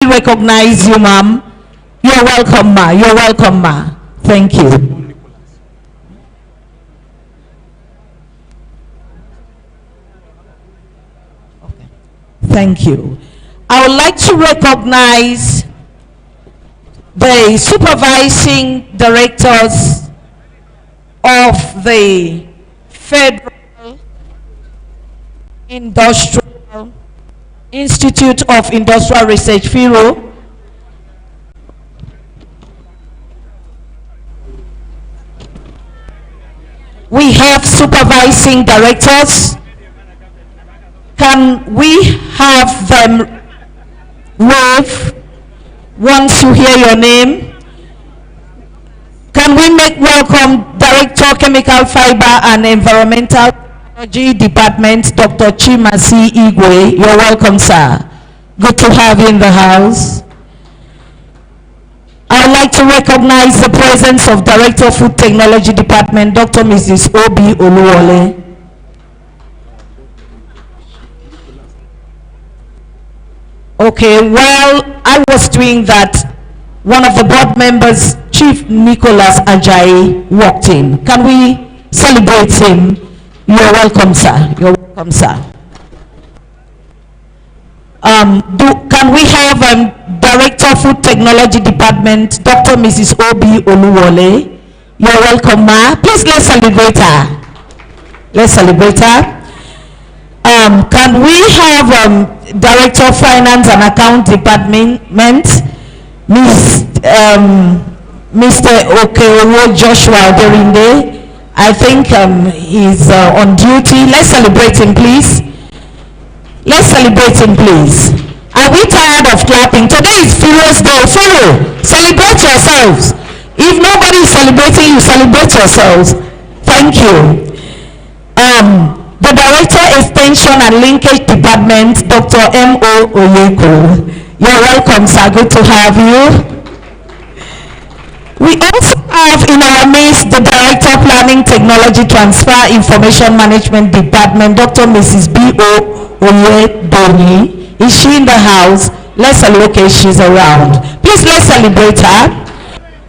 recognize you, ma'am? You're welcome, ma. You're welcome, ma. Thank you. Thank you. I would like to recognize the supervising directors of the Federal Industrial Institute of Industrial Research, FIRO. We have supervising directors. Can we have them wave once you hear your name? Can we make welcome Director Chemical Fiber and Environmental Technology Department, Dr. Chimasi Igwe? You're welcome, sir. Good to have you in the house. I would like to recognize the presence of Director of Food Technology Department, Dr. Mrs. Obi Oluwole. Okay, while I was doing that, one of the board members, Chief Nicholas Ajayi, walked in. Can we celebrate him? You're welcome, sir. You're welcome, sir. Can we have Director of Food Technology Department, Dr. Mrs. Obi Oluwole? You're welcome, ma. Please, let's celebrate her. Let's celebrate her. Can we have Director of Finance and Account Department, Mr. Okeowo Joshua Derinde? I think he's on duty. Let's celebrate him, please. Let's celebrate him, please. Are we tired of clapping? Today is Furious Day. Follow. Celebrate yourselves. If nobody is celebrating, you celebrate yourselves. Thank you. The Director, Extension and Linkage Department, Dr. M.O. Oyeko. You're welcome, sir. Good to have you. We also have in our midst the Director, Planning, Technology, Transfer, Information Management Department, Dr. Mrs. B.O. Oyedoni. Is she in the house? Let's celebrate. She's around. Please, let's celebrate her.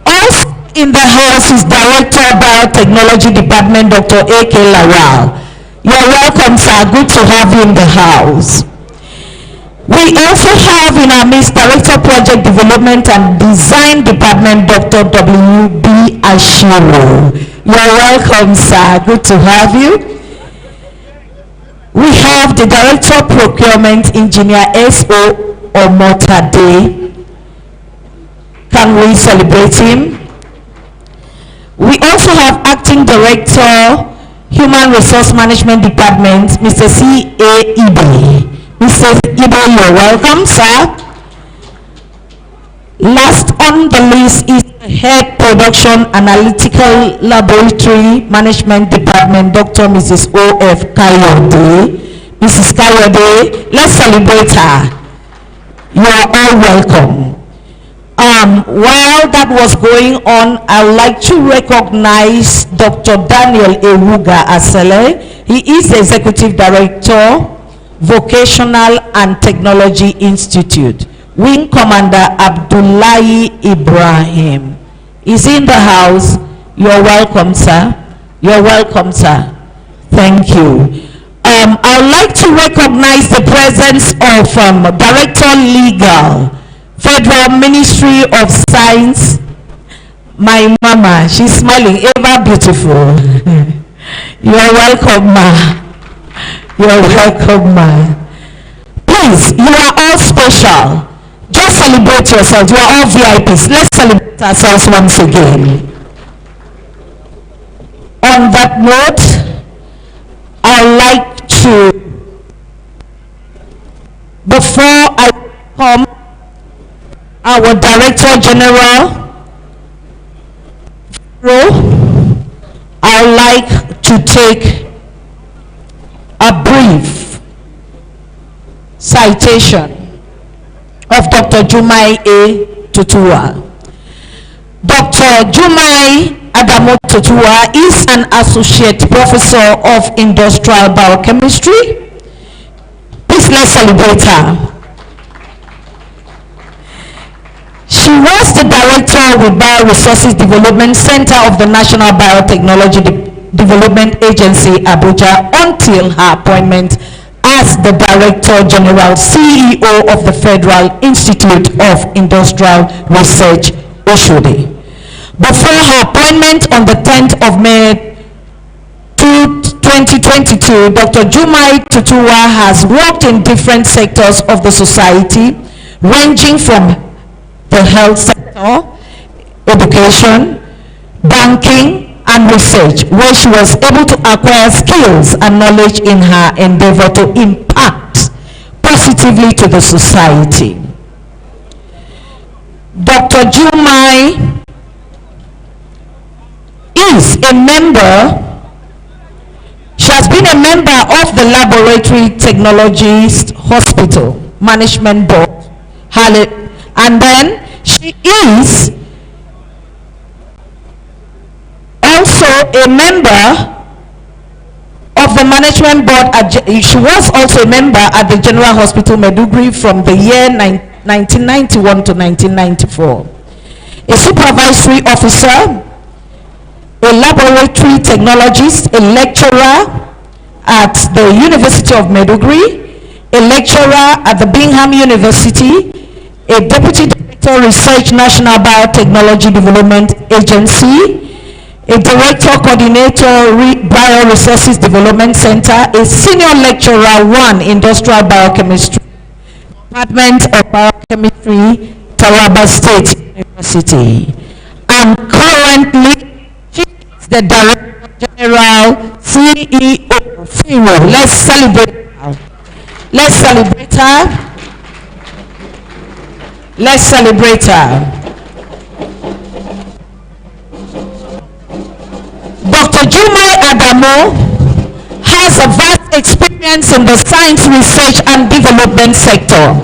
Also in the house is Director, Biotechnology Department, Dr. A.K. Lawal. You're welcome, sir. Good to have you in the house. We also have in our midst Director, Project Development and Design Department, Dr. W.B. Ashiro. You're welcome, sir. Good to have you. We have the Director, Procurement Engineer, S.O. Omotade. Can we celebrate him? We also have Acting Director, Human Resource Management Department, Mr. C.A. Ibe. Mr. Ibe, you're welcome, sir. Last on the list is Head Production Analytical Laboratory Management Department, Dr. Mrs. O.F. Kayode. Mrs. Kayode, let's celebrate her. You are all welcome. While that was going on, I would like to recognize Dr. Daniel Ewuga Asele. He is the Executive Director, Vocational and Technology Institute. Wing Commander Abdullahi Ibrahim is in the house. You're welcome, sir. You're welcome, sir. Thank you. I would like to recognize the presence of Director Legal, Federal Ministry of Science. My mama, she's smiling, ever beautiful. You're welcome, ma. You're welcome, ma. Please, you are all special. Just celebrate yourselves. You are all VIPs. Let's celebrate ourselves once again. On that note, I'd like to, before I come, our Director General, I would like to take a brief citation of Dr. Jumai A. Tutua. Dr. Jumai Adamo Tutua is an Associate Professor of Industrial Biochemistry. Please let's celebrate her. She was the director with Bioresources Development Center of the National Biotechnology Development Agency, Abuja, until her appointment as the Director General CEO of the Federal Institute of Industrial Research, Oshodi. Before her appointment on the 10th of May 2022, Dr. Jumai Tutuwa has worked in different sectors of the society, ranging from the health sector, education, banking, and research, where she was able to acquire skills and knowledge in her endeavor to impact positively to the society. Dr. Jumai is a member, she has been a member of the Laboratory Technologist Hospital Management Board, and then she is also a member of the management board. She was also a member at the General Hospital Maiduguri from the year 1991 to 1994. A supervisory officer, a laboratory technologist, a lecturer at the University of Maiduguri, a lecturer at the Bingham University, a deputy director research National Biotechnology Development Agency, a director coordinator Bioresources Development Center, a senior lecturer 1 Industrial Biochemistry, Department of Biochemistry, Taraba State University, and currently she is the Director General CEO of FIRO. Let's celebrate her. Let's celebrate her. Let's celebrate her. Dr. Jumai Adamo has a vast experience in the science research and development sector.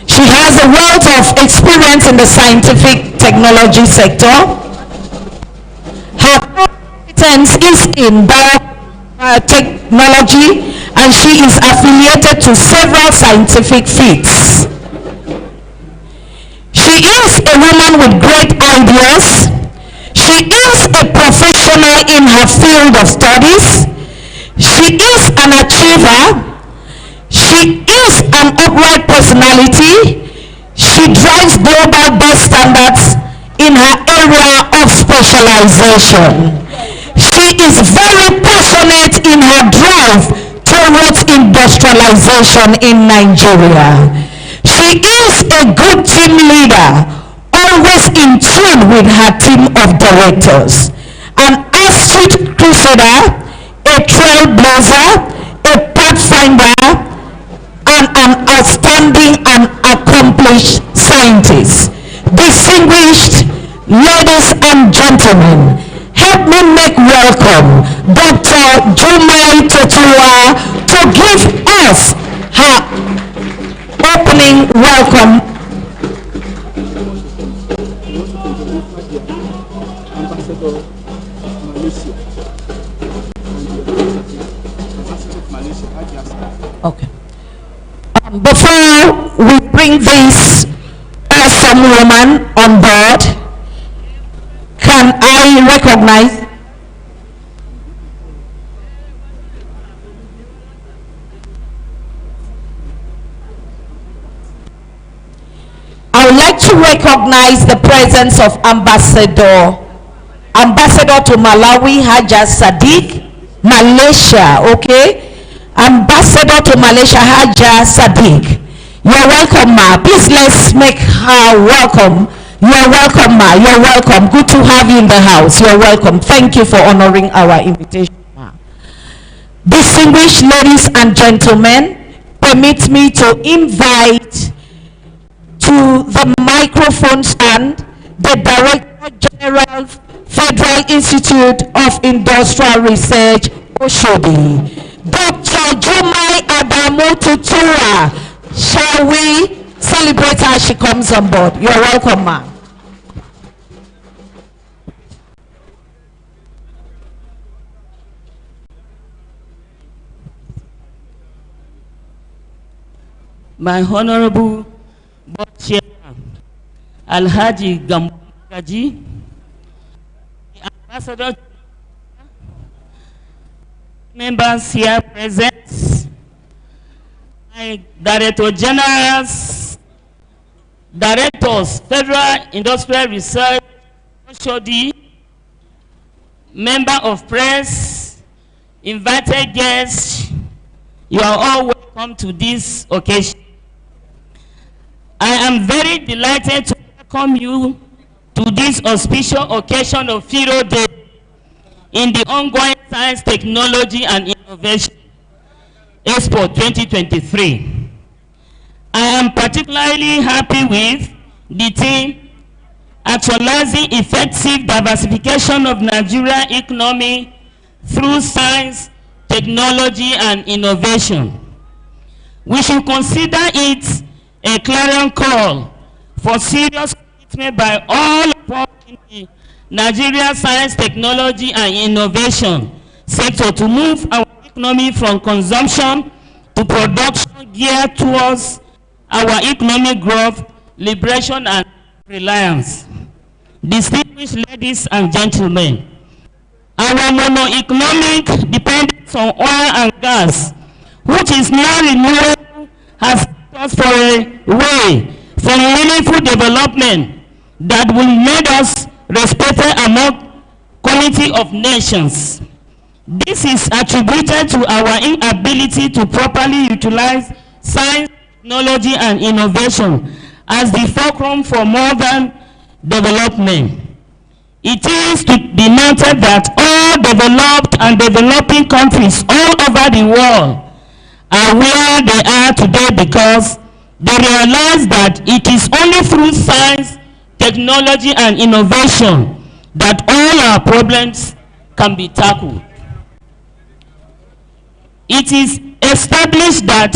She has a wealth of experience in the scientific technology sector. Her competence is in biotechnology, and she is affiliated to several scientific feats. She is a woman with great ideas. She is a professional in her field of studies. She is an achiever. She is an upright personality. She drives global best standards in her area of specialization. She is very passionate in her drive towards industrialization in Nigeria. She is a good team leader, always in tune with her team of directors. An astute crusader, a trailblazer, a pathfinder, and an outstanding and accomplished scientist. Distinguished ladies and gentlemen, help me make welcome Dr. Jumai Tutuwa to give us her opening welcome. Okay. Before we bring this awesome woman on board, can I recognize I would like to recognize the presence of Ambassador to Malawi, Haja Sadiq, Malaysia, okay? Ambassador to Malaysia, Haja Sadiq. You're welcome, ma. Please let's make her welcome. You're welcome, ma. You're welcome. Good to have you in the house. You're welcome. Thank you for honoring our invitation, ma. Distinguished ladies and gentlemen, permit me to invite to the microphone stand the Director General, Federal Institute of Industrial Research, Oshodi, Dr. Jumai Adamo Tutuwa. Shall we celebrate her as she comes on board? You're welcome, ma'am. My Honorable Board Chairman, Alhaji Gamgaji, the ambassador, members here present, my Director Generals, Directors, Federal Industrial Research, Shodi, member of press, invited guests, you are all welcome to this occasion. I am very delighted to welcome you to this auspicious occasion of Firo Day in the ongoing Science, Technology and Innovation Expo 2023. I am particularly happy with the theme actualizing effective diversification of Nigerian economy through science, technology and innovation. We should consider it a clarion call for serious commitment by all involved in the Nigerian science, technology and innovation sector to move our economy from consumption to production geared towards our economic growth, liberation and reliance. Distinguished ladies and gentlemen, our mono-economic dependence on oil and gas, which is now renewable, has set us for a way for meaningful development that will make us respected among community of nations. This is attributed to our inability to properly utilize science, technology and innovation as the fulcrum for modern development. It is to be noted that all developed and developing countries all over the world are where they are today because they realize that it is only through science, technology and innovation that all our problems can be tackled. It is established that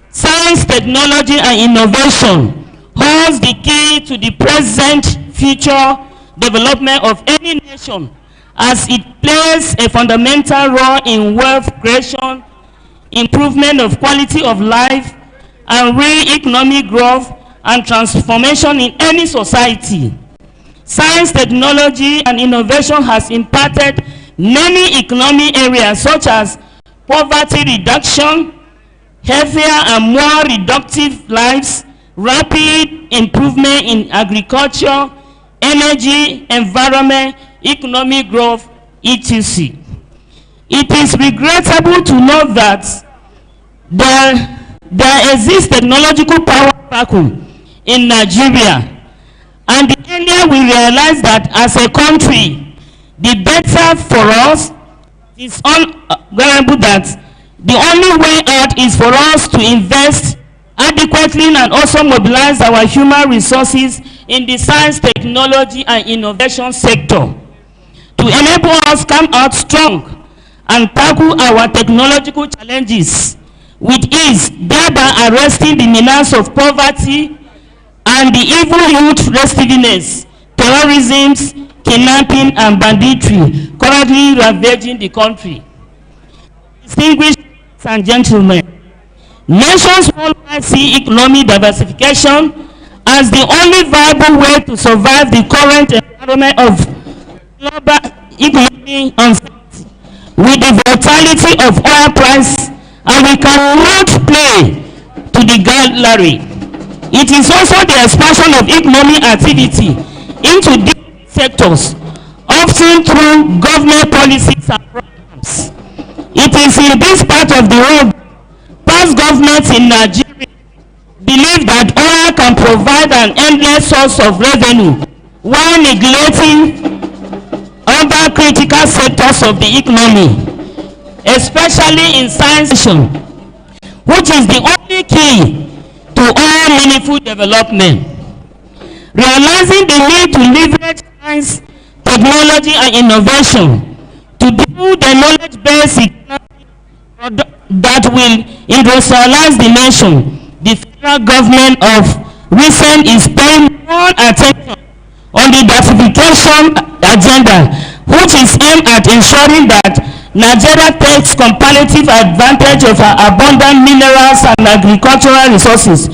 science, technology and innovation holds the key to the present, future development of any nation as it plays a fundamental role in wealth creation, improvement of quality of life, and real economic growth and transformation in any society. Science, technology, and innovation has impacted many economic areas such as poverty reduction, healthier and more reductive lives, rapid improvement in agriculture, energy, environment, economic growth, etc. It is regrettable to note that there exists technological power vacuum in Nigeria, and the earlier we realize that as a country, the better for us. It's unbearable that the only way out is for us to invest adequately and also mobilize our human resources in the science, technology and innovation sector to enable us come out strong and tackle our technological challenges with ease, thereby arresting the menace of poverty and the evil youth restiveness, terrorism, kidnapping and banditry currently ravaging the country. Distinguished ladies and gentlemen, nations worldwide see economic diversification as the only viable way to survive the current environment of global economic uncertainty with the volatility of oil price, and we cannot play to the gallery. It is also the expansion of economic activity into different sectors, often through government policies and programs. It is in this part of the world past governments in Nigeria believe that oil can provide an endless source of revenue while neglecting other critical sectors of the economy, especially in science, which is the only key to all meaningful development. Realizing the need to leverage science, technology and innovation to build a knowledge-based economy that will industrialize the nation, the federal government of recent is paying more attention on the diversification agenda, which is aimed at ensuring that Nigeria takes comparative advantage of our abundant minerals and agricultural resources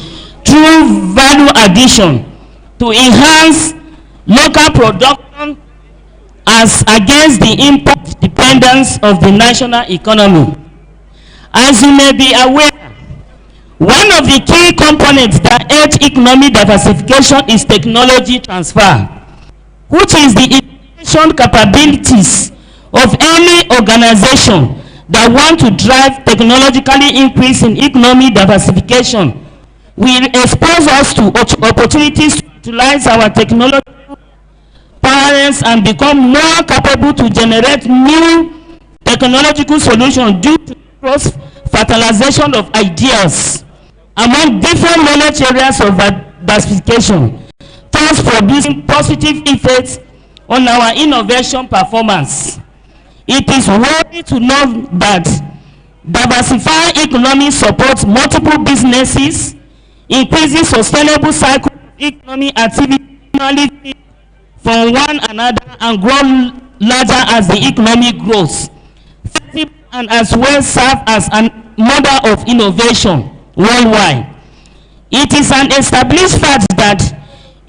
through value addition to enhance local production as against the import dependence of the national economy. As you may be aware, one of the key components that aids economic diversification is technology transfer, which is the innovation capabilities of any organization that want to drive technologically increase in economic diversification will expose us to opportunities to utilize our technological powers and become more capable to generate new technological solutions due to cross fertilization of ideas among different knowledge areas of diversification, thus producing positive effects on our innovation performance. It is worthy to know that diversified economy supports multiple businesses, increasing sustainable cycle of economic activity from one another and grow larger as the economy grows, and as well serve as a model of innovation worldwide. It is an established fact that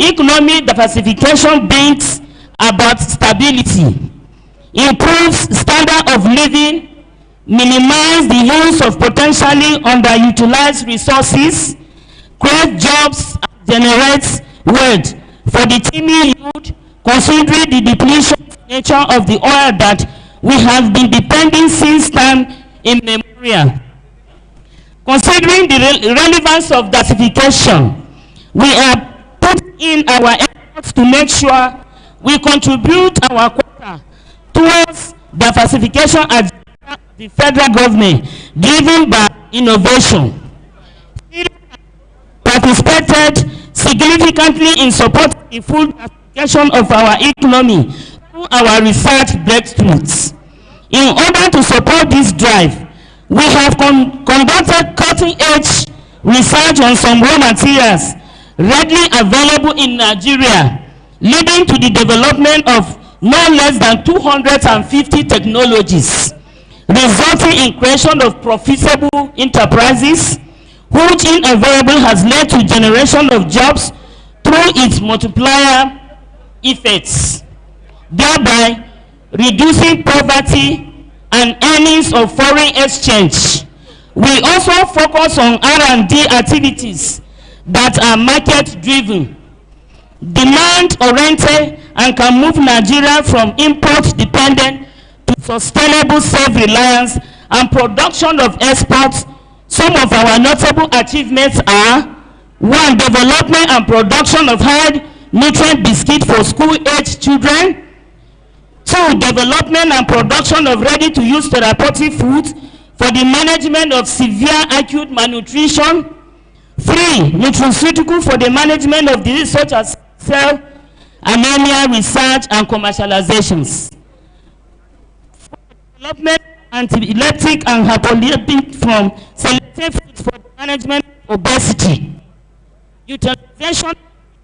economic diversification brings about stability, improves standard of living, minimize the use of potentially underutilized resources, create jobs, and generates wealth for the teeming youth, considering the depletion nature of the oil that we have been depending since time immemorial. Considering the relevance of diversification, we are putting in our efforts to make sure we contribute our quota towards diversification at the federal government, driven by innovation. We participated significantly in supporting the full diversification of our economy through our research breakthroughs. In order to support this drive, we have conducted cutting-edge research on some raw materials readily available in Nigeria, leading to the development of no less than 250 technologies, resulting in creation of profitable enterprises, which invariably has led to generation of jobs through its multiplier effects, thereby reducing poverty and earnings of foreign exchange. We also focus on R&D activities that are market-driven, demand-oriented, and can move Nigeria from import-dependent to sustainable self-reliance and production of exports. Some of our notable achievements are: 1. Development and production of high-nutrient biscuit for school-age children. 2. Development and production of ready-to-use therapeutic foods for the management of severe acute malnutrition. 3. Nutraceutical for the management of diseases such as cell anemia, research and commercializations. 4. Development of antiepileptic and hypolipidic from selected foods for the management of obesity. Utilization of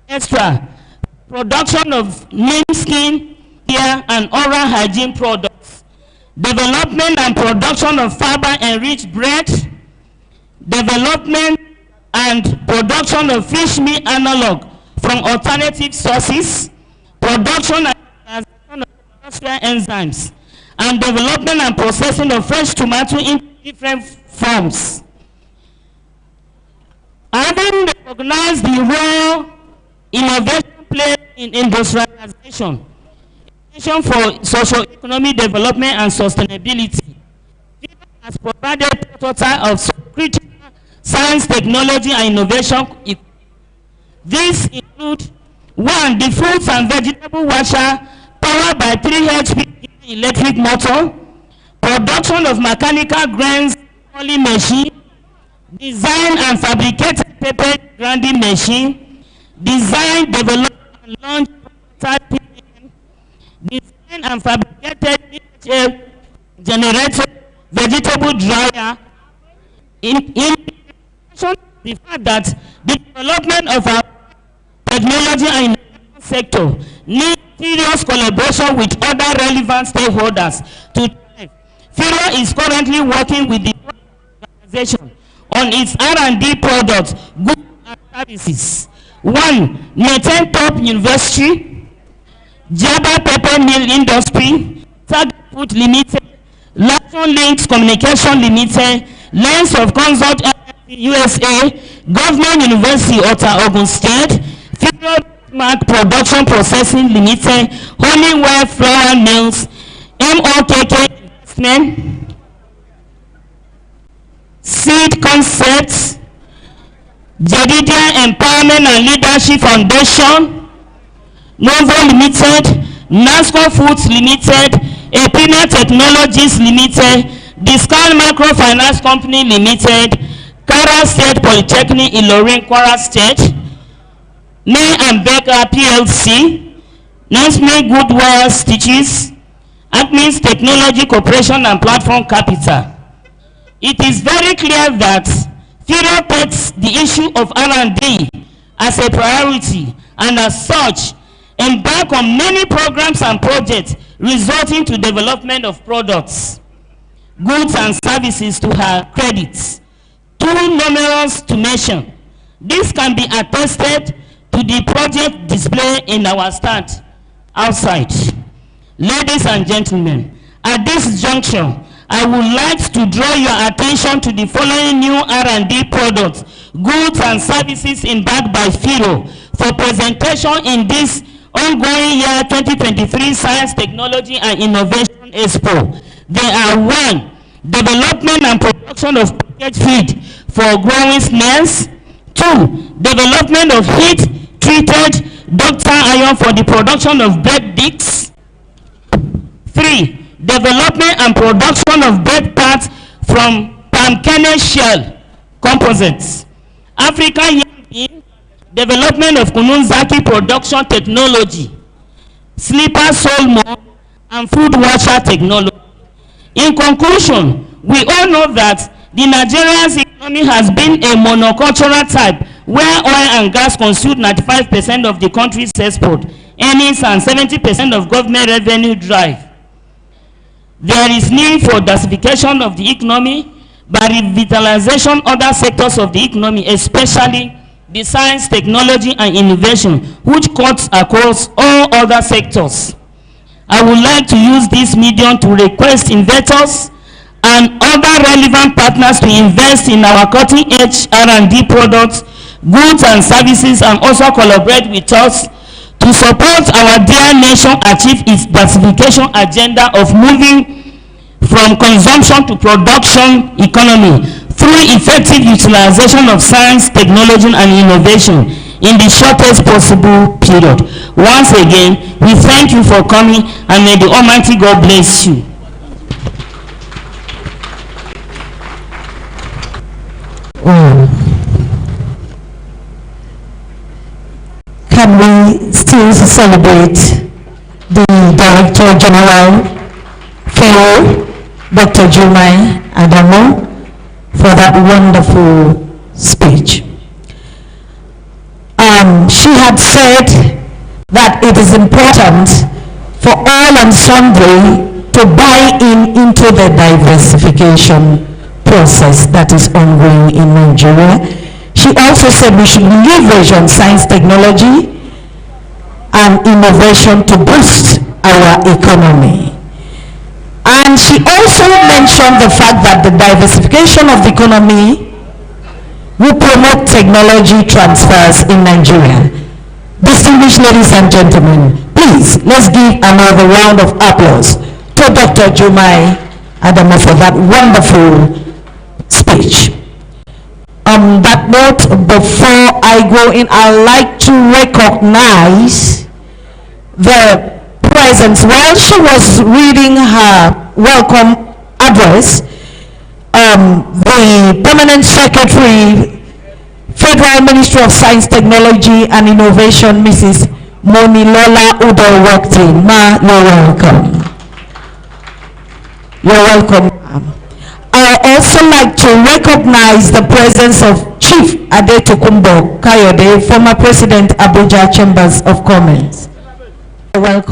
extra production of neem skin, hair and oral hygiene products. Development and production of fiber-enriched bread. Development and production of fish meat analog from alternative sources. Production and translation of industrial enzymes. And development and processing of fresh tomato in different forms. Having recognized the role innovation plays in industrialization, for socio-economic development and sustainability, FIDA has provided a total of critical science, technology, and innovation. These include: 1. The fruits and vegetable washer powered by 3 HP electric motor, production of mechanical grains rolling machine, design and fabricated paper grinding machine, design, develop, and launch prototype, design and fabricated generated vegetable dryer. In addition to the fact that the development of our technology and innovation sector needs serious collaboration with other relevant stakeholders to thrive. FIRA is currently working with the organization on its R&D products, goods and services, 1. Maintain top university, Jaba Pepper Mill Industry, Target Food Limited, Latin Links Communication Limited, Lens of Consult USA, Government University Ota Ogun State, Federal Mark Production Processing Limited, Honeywell Flour Mills, MOKK Investment, Seed Concepts, Jadidia Empowerment and Leadership Foundation, Novo Limited, NASCO Foods Limited, Epina Technologies Limited, Discount Microfinance Company Limited, Kwara State Polytechnic Ilorin, Kwara State, May and Becker PLC, Nesme Goodwill Stitches, Admins Technology Corporation and Platform Capital. It is very clear that FIRO takes the issue of R&D as a priority, and as such, embark on many programs and projects resulting to development of products, goods and services to her credits, too numerous to mention. This can be attested to the project display in our stand outside. Ladies and gentlemen, at this juncture, I would like to draw your attention to the following new R&D products, goods and services embarked by FIRO for presentation in this ongoing year 2023 Science, Technology and Innovation Expo. They are 1. Development and production of packaged feed for growing snails. 2. Development of heat-treated ductile iron for the production of bread discs. 3. Development and production of bread parts from palm kernel shell composites. African yam bean, development of kununzaki production technology, slipper sole mold, and food washer technology. In conclusion, we all know that the Nigerian economy has been a monocultural type where oil and gas consume 95% of the country's export earnings and 70% of government revenue drive. There is need for diversification of the economy by revitalization other sectors of the economy, especially the science, technology, and innovation, which cuts across all other sectors. I would like to use this medium to request investors and other relevant partners to invest in our cutting-edge R&D products, goods, and services, and also collaborate with us to support our dear nation achieve its diversification agenda of moving from consumption to production economy through effective utilization of science, technology, and innovation in the shortest possible period. Once again, we thank you for coming, and may the Almighty God bless you. Can we still celebrate the Director General, FIRO, Dr. Jumai Adamu, for that wonderful speech. She had said that it is important for all and sundry to buy into the diversification process that is ongoing in Nigeria. She also said we should leverage on science, technology, and innovation to boost our economy. And she also mentioned the fact that the diversification of the economy will promote technology transfers in Nigeria. Distinguished ladies and gentlemen, please, let's give another round of applause to Dr. Jumai Adamu for that wonderful speech. On that note, before I go in, I'd like to recognize the presence. While she was reading her welcome address, the Permanent Secretary, Federal Ministry of Science, Technology and Innovation, Mrs. Monilola Udowakti. Ma, you're welcome. You're welcome. I also like to recognize the presence of Chief Adetokunbo Kayode, former President, Abuja Chambers of Commerce. Welcome.